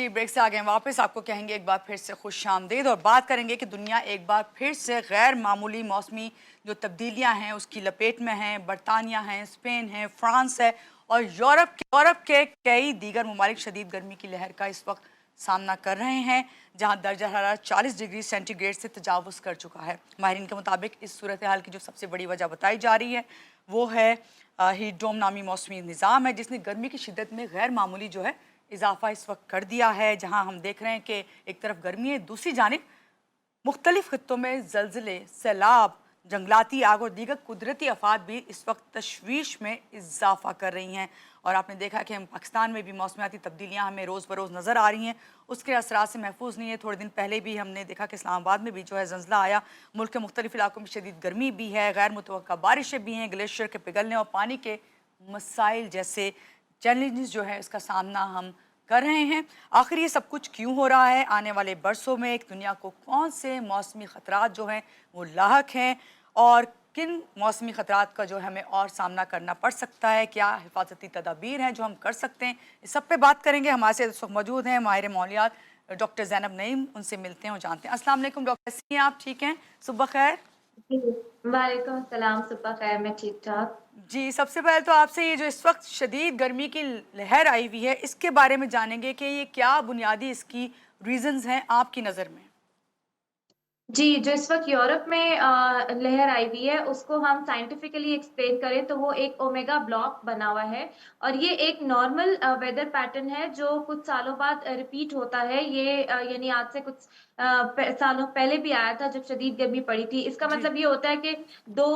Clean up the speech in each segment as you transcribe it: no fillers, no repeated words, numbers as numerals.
जी, break से आ गए वापस। आपको कहेंगे एक बार फिर से खुशामदीद और बात करेंगे कि दुनिया एक बार फिर से गैर मामूली मौसमी जो तब्दीलियां हैं उसकी लपेट में हैं। बरतानिया है, स्पेन है, फ्रांस है और यूरोप के कई दीगर ममालिक शदीद गर्मी की लहर का इस वक्त सामना कर रहे हैं, जहां दर्जा हरारत 40 डिग्री सेंटीग्रेड से तजावुज कर चुका है। माहिरीन के मुताबिक इस सूरत हाल की जो सबसे बड़ी वजह बताई जा रही है वो है हीट डोम नामी मौसमी निज़ाम है, जिसने गर्मी की शिद्दत में गैर मामूली जो है इजाफा इस वक्त कर दिया है। जहां हम देख रहे हैं कि एक तरफ गर्मी है, दूसरी जानिब मुख्तलिफ खित्तों में जलजिले, सैलाब, जंगलाती आग और दीगर कुदरती आफात भी इस वक्त तशवीश में इजाफा कर रही हैं। और आपने देखा कि हम पाकिस्तान में भी मौसमियाती तब्दीलियाँ हमें रोज़ बरोज़ नज़र आ रही हैं, उसके असरात से महफूज नहीं है। थोड़े दिन पहले भी हमने देखा कि इस्लामाबाद में भी जो है जंजला आया। मुल्क के मुख्तलिफ इलाकों में शदीद गर्मी भी है, गैर मुतवक्का बारिशें भी हैं, ग्लेशियर के पिघलने और पानी के मसाइल जैसे चैलेंजेस जो है इसका सामना हम कर रहे हैं। आखिर ये सब कुछ क्यों हो रहा है? आने वाले बरसों में एक दुनिया को कौन से मौसमी ख़तरात जो हैं वो लाहक हैं और किन मौसमी ख़तरात का जो है हमें और सामना करना पड़ सकता है? क्या हिफाजती तदाबीर हैं जो हम कर सकते हैं? इस सब पे बात करेंगे। हमारे साथ इस वक्त मौजूद हैं माहिर मौलियात डॉक्टर ज़ैनब नईम। उनसे मिलते हैं और जानते हैं। अस्सलाम वालेकुम डॉक्टर, कैसी हैं आप? ठीक हैं? सुबह खैर। जी, वालेकुम अस्सलाम, सुबह खैर, मैं ठीक-ठाक। जी, सबसे पहले तो आपसे ये जो इस वक्त शदीद गर्मी की लहर आई हुई है, इसके बारे में जानेंगे कि ये क्या बुनियादी इसकी रीज़न्स हैं आपकी नज़र में? जी, जो इस वक़्त यूरोप में लहर आई हुई है, उसको हम साइंटिफिकली एक्सप्लेन करें तो वो एक ओमेगा ब्लॉक बना हुआ है और ये एक नॉर्मल वेदर पैटर्न है जो कुछ सालों बाद रिपीट होता है। ये यानी आज से कुछ सालों पहले भी आया था जब शदीद गर्मी पड़ी थी। इसका जी, मतलब ये होता है कि 2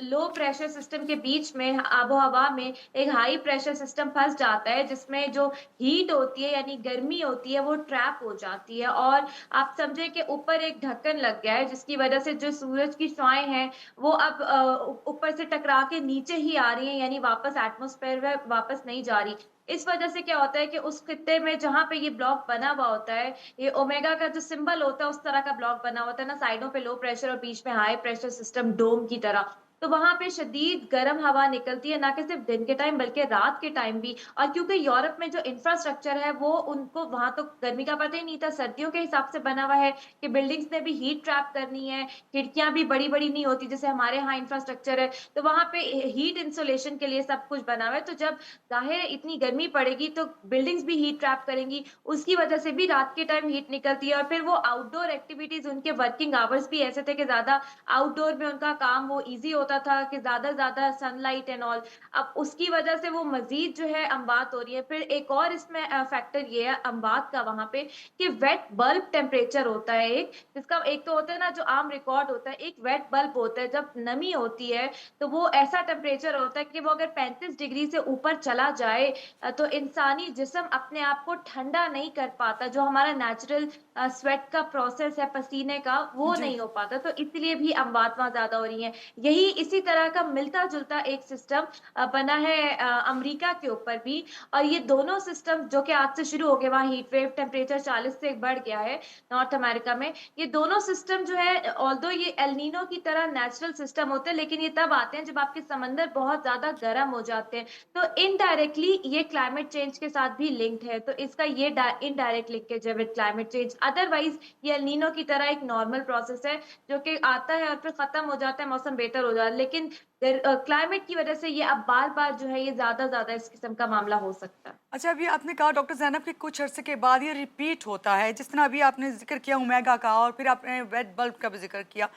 लो प्रेशर सिस्टम के बीच में आबो-हवा में एक हाई प्रेशर सिस्टम फँस जाता है, जिसमें जो हीट होती है यानी गर्मी होती है, वो ट्रैप हो जाती है और आप समझे कि ऊपर एक ढक्कन लग गया है जिसकी वजह से जो सूरज की शुआएँ हैं वो अब ऊपर से टकरा के नीचे ही आ रही हैं यानी वापस एटमॉस्फेयर में वापस नहीं जा रही। इस वजह से क्या होता है कि उस खित्ते में जहाँ पे ये ब्लॉक बना हुआ होता है, ये ओमेगा का जो सिंबल होता है उस तरह का ब्लॉक बना होता है ना, साइडों पे लो प्रेशर और बीच में हाई प्रेशर सिस्टम डोम की तरह। तो वहाँ पे शदीद गर्म हवा निकलती है, ना कि सिर्फ दिन के टाइम बल्कि रात के टाइम भी। और क्योंकि यूरोप में जो इंफ्रास्ट्रक्चर है वो उनको वहाँ तो गर्मी का पता ही नहीं था, सर्दियों के हिसाब से बना हुआ है कि बिल्डिंग्स ने भी हीट ट्रैप करनी है, खिड़कियाँ भी बड़ी-बड़ी नहीं होती जैसे हमारे यहाँ इंफ्रास्ट्रक्चर है, तो वहाँ पे हीट इंसुलेशन के लिए सब कुछ बना हुआ है। तो जब ज़ाहिर है इतनी गर्मी पड़ेगी तो बिल्डिंग्स भी हीट ट्रैप करेंगी, उसकी वजह से भी रात के टाइम हीट निकलती है और फिर वो आउटडोर एक्टिविटीज़ उनके वर्किंग आवर्स भी ऐसे थे कि ज़्यादा आउटडोर में उनका काम वो ईज़ी होता था कि ज़्यादा-ज़्यादा सनलाइट एंड ऑल। अब उसकी वजह से वो मज़ीद जो है अमवात हो रही है। फिर एक और इसमें फैक्टर ये है अमवात का वहाँ पे कि वेट बल्ब टेम्परेचर होता है एक, जिसका एक तो होता है ना जो आम रिकॉर्ड होता है, एक वेट बल्ब होता है, जब नमी होती है, तो वो ऐसा टेम्परेचर होता है कि वो अगर 35 डिग्री से ऊपर चला जाए तो इंसानी जिस्म अपने आप को ठंडा नहीं कर पाता, जो हमारा नेचुरल स्वेट का प्रोसेस है पसीने का, वो जी, नहीं हो पाता, तो इसलिए भी अमवात वहाँ ज़्यादा हो रही हैं। यही इसी तरह का मिलता-जुलता एक सिस्टम बना है अमेरिका के ऊपर भी और ये दोनों सिस्टम जो कि आज से शुरू हो गए, वहाँ हीट वेव टेम्परेचर 40 से बढ़ गया है नॉर्थ अमेरिका में। ये दोनों सिस्टम जो है ऑल्दो ये एल नीनो की तरह नेचुरल सिस्टम होते हैं, लेकिन ये तब आते हैं जब आपके समंदर बहुत ज़्यादा गर्म हो जाते हैं। तो इनडायरेक्टली ये क्लाइमेट चेंज के साथ भी लिंक्ड है, तो इसका ये इनडायरेक्ट लिंकेज है विद क्लाइमेट चेंज। अदरवाइज़ ये एल नीनो की तरह एक नॉर्मल प्रोसेस है, जो कि आता है और फिर खत्म हो जाता है, मौसम बेहतर हो जाता है। लेकिन क्लाइमेट की वजह से ये अब बार-बार जो है ये ज़्यादा इस किस्म का मामला हो सकता है। अच्छा, अभी आपने कहा डॉक्टर ज़ैनब कि कुछ अरसे के बाद ये रिपीट होता है, जिस तरह अभी आपने ज़िक्र किया ओमेगा का और फिर आपने वेट बल्ब का भी ज़िक्र किया।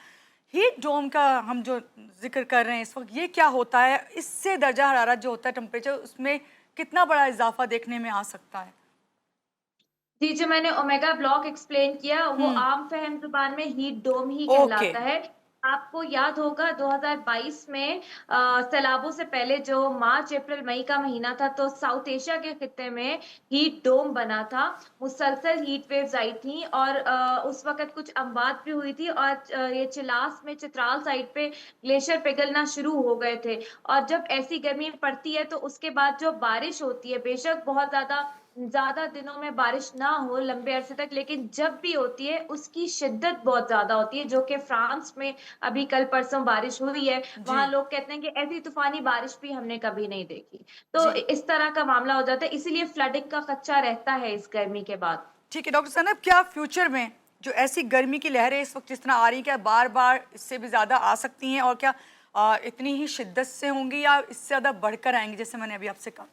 हीट डोम का हम जो ज़िक्र कर रहे हैं इस वक़्त, ये क्या होता है? इससे दर्जा हरारत जो होता है टेम्परेचर, उसमें कितना बड़ा इज़ाफ़ा देखने में आ सकता है? जी, जो मैंने ओमेगा ब्लॉक एक्सप्लेन किया, वो हुँ, आम फ़हम ज़ुबान में हीट डोम ही ओके। कहलाता है। आपको याद होगा 2022 में सैलाबों से पहले जो मार्च, अप्रैल, मई का महीना था, तो साउथ एशिया के खित्ते में हीट डोम बना था। मुसलसल हीट वेव्स आई थीं और उस वक़्त कुछ अमवात भी हुई थी और ये चिलास में चित्राल साइड पे ग्लेशियर पिघलना शुरू हो गए थे और जब ऐसी गर्मी पड़ती है, तो उसके बाद जो बारिश होती है, बेशक बहुत ज़्यादा ज़्यादा दिनों में बारिश ना हो लंबे अरसे तक, लेकिन जब भी होती है उसकी शिद्दत बहुत ज़्यादा होती है, जो कि फ्रांस में अभी कल-परसों बारिश हुई है। वहाँ जी, लोग कहते हैं कि ऐसी तूफ़ानी बारिश भी हमने कभी नहीं देखी। तो जी। इस तरह का मामला हो जाता है, इसीलिए फ्लडिंग का खदशा रहता है इस गर्मी के बाद। ठीक है, डॉक्टर ज़ैनब, क्या फ्यूचर में जो ऐसी गर्मी की लहरें इस वक़्त जिस तरह आ रही हैं, क्या बार-बार इससे भी ज़्यादा आ सकती हैं और क्या इतनी ही शिद्दत से होंगी या इससे ज़्यादा बढ़कर आएँगी, जैसे मैंने अभी आपसे कहा?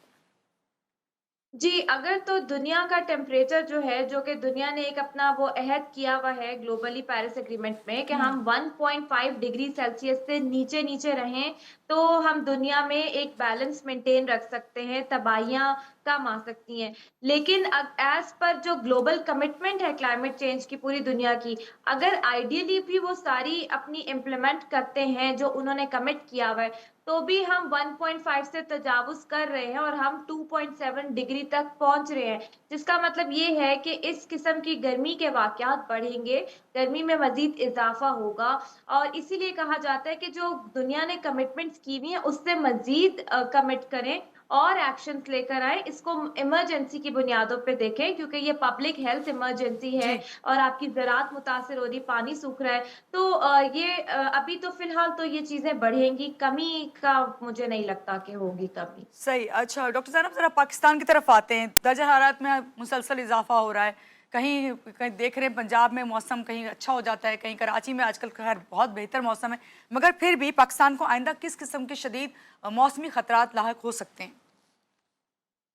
जी, अगर तो दुनिया का टेम्परेचर जो है, जो कि दुनिया ने एक अपना वो अहद किया हुआ है ग्लोबली पेरिस एग्रीमेंट में कि हुँ, हम 1.5 डिग्री सेल्सियस से नीचे-नीचे रहें, तो हम दुनिया में एक बैलेंस मेंटेन रख सकते हैं, तबाहियाँ कम आ सकती हैं। लेकिन एज़ पर जो ग्लोबल कमिटमेंट है क्लाइमेट चेंज की पूरी दुनिया की, अगर आइडियली भी वो सारी अपनी इम्प्लीमेंट करते हैं, जो उन्होंने कमिट किया हुआ है, तो भी हम 1.5 से तजावुज़ कर रहे हैं और हम 2.7 डिग्री तक पहुँच रहे हैं। जिसका मतलब ये है कि इस किस्म की गर्मी के वाक़यात बढ़ेंगे, गर्मी में मज़ीद इज़ाफ़ा होगा और इसीलिए कहा जाता है कि जो दुनिया ने कमिटमेंट्स की हुई हैं, उससे मज़ीद कमिट करें और एक्शन्स लेकर आएँ। इसको इमरजेंसी की बुनियादों पे देखें, क्योंकि ये पब्लिक हेल्थ इमरजेंसी है जी। और आपकी ज़राअत मुतासिर हो रही है, पानी सूख रहा है। तो अभी तो फ़िलहाल तो ये चीज़ें बढ़ेंगी, कमी का मुझे नहीं लगता कि होगी कमी। सही। अच्छा डॉक्टर साहब, ज़रा पाकिस्तान की तरफ आते हैं। दर्जा हरारत में मुसलसल इज़ाफ़ा हो रहा है। कहीं कहीं देख रहे हैं पंजाब में मौसम कहीं अच्छा हो जाता है, कहीं कराची में आजकल ख़ैर बहुत बेहतर मौसम है। मगर फिर भी पाकिस्तान को आइंदा किस किस्म के शदीद मौसमी ख़तरात लाहिक हो सकते हैं?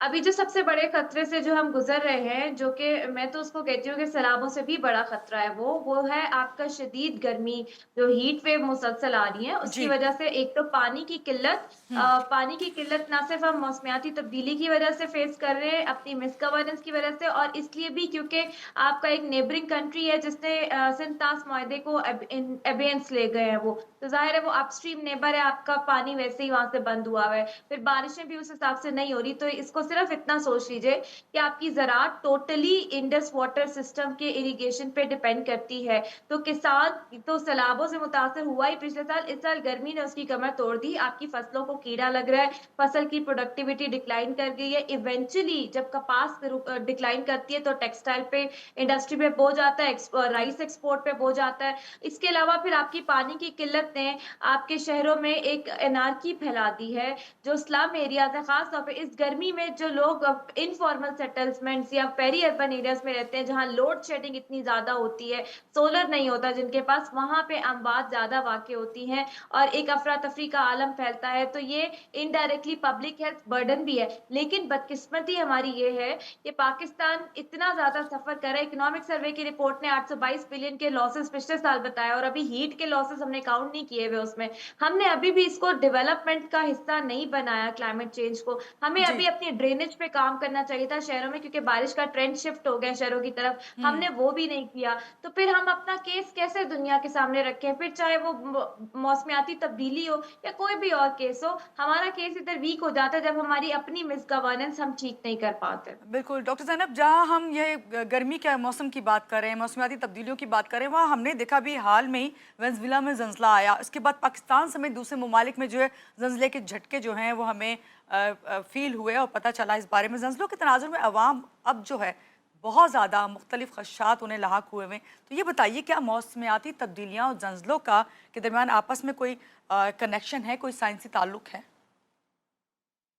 अभी जो सबसे बड़े खतरे से जो हम गुज़र रहे हैं, जो कि मैं तो उसको कहती हूँ कि सैलाबों से भी बड़ा खतरा है वो है आपका शदीद गर्मी, जो हीट वेव मुसलसल आ रही है, उसकी जी। वजह से एक तो पानी की किल्लत। हुँ, पानी की किल्लत ना सिर्फ़ हम मौसमियाती तब्दीली की वजह से फ़ेस कर रहे हैं, अपनी मिसगवर्नेंस की वजह से और इसलिए भी क्योंकि आपका एक नेबरिंग कंट्री है जिसने सिंध-तास माहदे को अबेंस ले गए हैं वो। तो ज़ाहिर है वो अपस्ट्रीम नेबर है, आपका पानी वैसे ही वहाँ से बंद हुआ हुआ है। फिर बारिशें भी उस हिसाब से नहीं हो रही, तो इसको सिर्फ इतना सोच लीजिए कि आपकी ज़राअत टोटली इंडस वाटर सिस्टम के इरिगेशन पे डिपेंड करती है। तो किसान तो सैलाबों से मुतासिर हुआ ही पिछले साल, इस साल गर्मी ने उसकी कमर तोड़ दी। आपकी फसलों को कीड़ा लग रहा है, फसल की प्रोडक्टिविटी डिक्लाइन कर गई है। इवेंचुअली जब कपास डिक्लाइन करती है तो टेक्सटाइल पे इंडस्ट्री पे बोझ आता है, राइस एक्सपोर्ट पे बोझ आता है। इसके अलावा फिर आपकी पानी की किल्लत ने आपके शहरों में एक एनार्की फैला दी है। जो स्लम एरियाज़ हैं, ख़ास तौर पे इस गर्मी में जो लोग इनफॉर्मल सेटलमेंट्स या पेरी अर्बन एरियाज़ में रहते हैं, जहाँ लोड शेडिंग इतनी ज़्यादा होती है, सोलर नहीं होता जिनके पास, वहाँ पे अमवात ज़्यादा वाक़ई होती हैं और एक अफ़रा-तफ़री का आलम फैलता है, तो ये इनडायरेक्टली पब्लिक हेल्थ बर्डन भी है। लेकिन बदकिस्मती हमारी ये है कि पाकिस्तान इतना ज़्यादा सफ़र कर रहा है, इकोनॉमिक सर्वे की रिपोर्ट ने 822 बिलियन के लॉसेस पिछले साल बताया और अभी हीट के लॉसेस हमने काउंट नहीं किए हुए उसमें। हमने अभी भी इसको डेवलपमेंट का हिस्सा नहीं बनाया क्लाइमेट चेंज को। हमें जी। अभी अपनी ड्रेनेज पे काम करना चाहिए था शहरों में, क्योंकि बारिश का ट्रेंड शिफ्ट हो गया है शहरों की तरफ। हुँ। हमने वो भी नहीं किया। तो फिर हम अपना केस कैसे दुनिया के सामने रखें? फिर चाहे वो मौसमियाती तब्दीली हो या कोई भी और केस हो, हमारा केस इधर वीक हो जाता है जब हमारी अपनी मिस गवर्नेंस हम ठीक नहीं कर पाते। बिल्कुल, डॉक्टर ज़ैनब, जहाँ हम ये गर्मी के मौसम की बात कर रहे हैं, मौसमियाती तब्दीलियों की बात कर रहे हैं, वहाँ हमने देखा भी हाल में ही वेनेज़ुएला में ज़लज़ला आया। इसके बाद पाकिस्तान समेत दूसरे ममालिक में जो है ज़लज़ले के झटके जो हैं वो हमें फ़ील हुए और पता चला इस बारे में। ज़लज़लों के तनाज़ुर में अवाम अब जो है बहुत ज़्यादा मुख्तलिफ़ ख़दशात उन्हें लाहक हुए हुए हैं। तो ये बताइए, क्या मौसमियाती तब्दीलियाँ और ज़लज़लों का के दरमियान आपस में कोई कनेक्शन है, कोई साइंसी ताल्लुक है?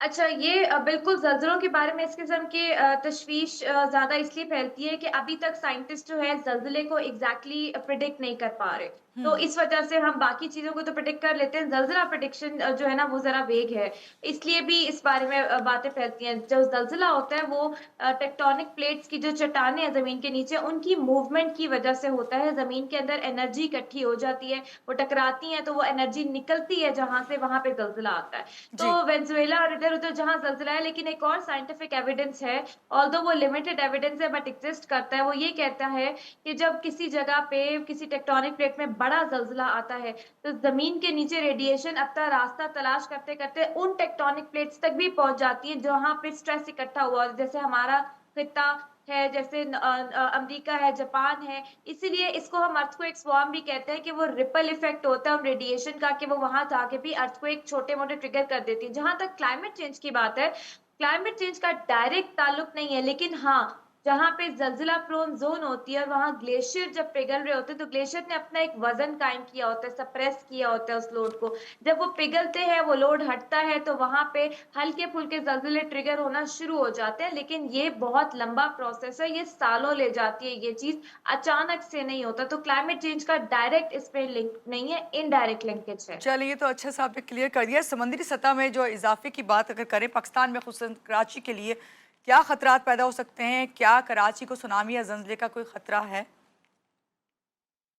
अच्छा, ये बिल्कुल ज़लज़लों के बारे में इस किस्म की तशवीश ज़्यादा इसलिए फैलती है कि अभी तक साइंटिस्ट जो है ज़लज़ले को एग्ज़ैक्टली प्रेडिक्ट नहीं कर पा रहे। तो हुँ, इस वजह से हम बाकी चीज़ों को तो प्रेडिक्ट कर लेते हैं, ज़लज़ला प्रेडिक्शन जो है ना वो ज़रा वेग है। इसलिए भी इस बारे में बातें फैलती हैं। जो ज़लज़ला होता है वो टेक्टोनिक प्लेट्स की जो चट्टानें हैं ज़मीन के नीचे, उनकी मूवमेंट की वजह से होता है। ज़मीन के अंदर एनर्जी इकट्ठी हो जाती है, वो टकराती हैं तो वो एनर्जी निकलती है जहाँ से, वहाँ पे ज़लज़ला आता है। जी। तो वेनेज़ुएला और इधर-उधर जहाँ ज़लज़ला है, लेकिन एक और साइंटिफिक एविडेंस है, ऑल्दो वो लिमिटेड एविडेंस है बट एक्सिस्ट करता है। वो ये कहता है कि जब किसी जगह पे किसी टेक्टोनिक प्लेट में बड़ा ज़लज़ला आता है, तो ज़मीन के नीचे रेडिएशन अपना रास्ता तलाश करते-करते उन टेक्टोनिक प्लेट्स तक भी पहुँच जाती है, जहाँ पे स्ट्रेस इकट्ठा हुआ है। जैसे हमारा खित्ता है, जैसे अमेरिका है, जापान है, इसीलिए इसको हम अर्थक्वेक स्वार्म भी कहते हैं कि वो रिपल इफेक्ट होता है रेडिएशन का, कि वो वहाँ जाके भी अर्थक्वेक छोटे-मोटे ट्रिगर कर देती है। जहाँ तक क्लाइमेट चेंज की बात है, क्लाइमेट चेंज का डायरेक्ट ताल्लुक नहीं है, लेकिन हाँ, जहाँ पे ज़लज़ला प्रोन ज़ोन होती है और वहाँ ग्लेशियर जब पिघल रहे होते हैं, तो ग्लेशियर ने अपना एक वज़न कायम किया होता है, सप्रेस किया होता है उस लोड को। जब वो पिघलते हैं, वो लोड हटता है, तो वहाँ पे हल्के-फुल्के ज़लज़ले ट्रिगर होना शुरू हो जाते हैं, लेकिन ये बहुत लंबा प्रोसेस है, ये सालों ले जाती है ये चीज़, अचानक से नहीं होता। तो क्लाइमेट चेंज का डायरेक्ट इस पे लिंक नहीं है, इनडायरेक्ट लिंकेज है। चलिए, तो अच्छा सा आपने क्लियर कर दिया। समुद्री सतह में जो इजाफे की बात अगर करें पाकिस्तान में, खुसूसन कराची के लिए क्या खतरात पैदा हो सकते हैं? क्या कराची को सुनामी या जंजले का कोई खतरा है?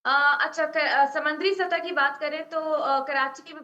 अच्छा, समुद्री सतह की बात करें तो कराची की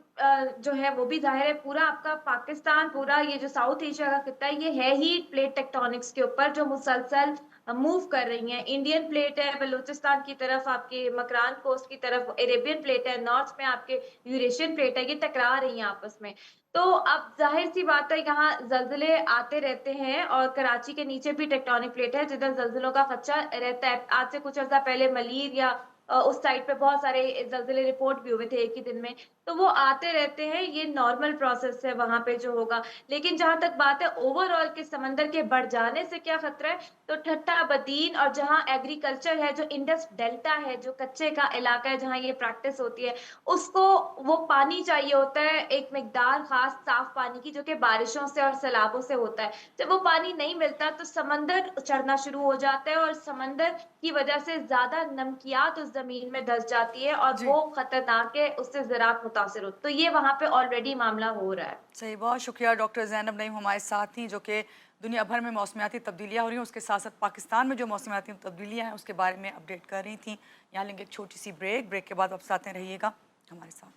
जो है वो भी ज़ाहिर है, पूरा आपका पाकिस्तान, पूरा ये जो साउथ एशिया का खित्ता है, ये है ही प्लेट टेक्टोनिक्स के ऊपर जो मुसलसल मूव कर रही हैं। इंडियन प्लेट है बलूचिस्तान की तरफ, आपके मकरान कोस्ट की तरफ अरेबियन प्लेट है, नॉर्थ में आपके यूरेशियन प्लेट है, ये टकरा रही हैं आपस में। तो अब ज़ाहिर-सी बात है, यहाँ ज़लज़ले आते रहते हैं और कराची के नीचे भी टेक्टोनिक प्लेट है जिधर ज़लज़लों का खदशा रहता है। आज से कुछ अर्सा पहले मलीर या उस साइड पे बहुत सारे ज़लज़ले रिपोर्ट भी हुए थे एक ही दिन में। तो वो आते रहते हैं, ये नॉर्मल प्रोसेस है वहाँ पे जो होगा। लेकिन जहाँ तक बात है ओवरऑल के समंदर के बढ़ जाने से क्या खतरा है, तो ठट्टा बदीन और जहाँ एग्रीकल्चर है, जो इंडस डेल्टा है, जो कच्चे का इलाका है जहाँ ये प्रैक्टिस होती है, उसको वो पानी चाहिए होता है, एक मिकदार ख़ास साफ़ पानी की, जो कि बारिशों से और सैलाबों से होता है। जब वो पानी नहीं मिलता तो समंदर चढ़ना शुरू हो जाता है और समंदर की वजह से ज़्यादा नमकियात उस ज़मीन में धँस जाती है और जी, वो खतरनाक है, उससे ज़राअत मुतासिर होती है। तो ये वहाँ पे ऑलरेडी मामला हो रहा है। सही। बहुत शुक्रिया डॉक्टर ज़ैनब नईम हमारे साथ थीं, जो कि दुनिया भर में मौसमियाती तब्दीलियाँ हो रही हैं, उसके साथ-साथ पाकिस्तान में जो मौसमियाती तब्दीलियाँ हैं, उसके बारे में अपडेट कर रही थीं। यहाँ लेंगे एक छोटी-सी ब्रेक के बाद वापस आते रहिएगा हमारे साथ।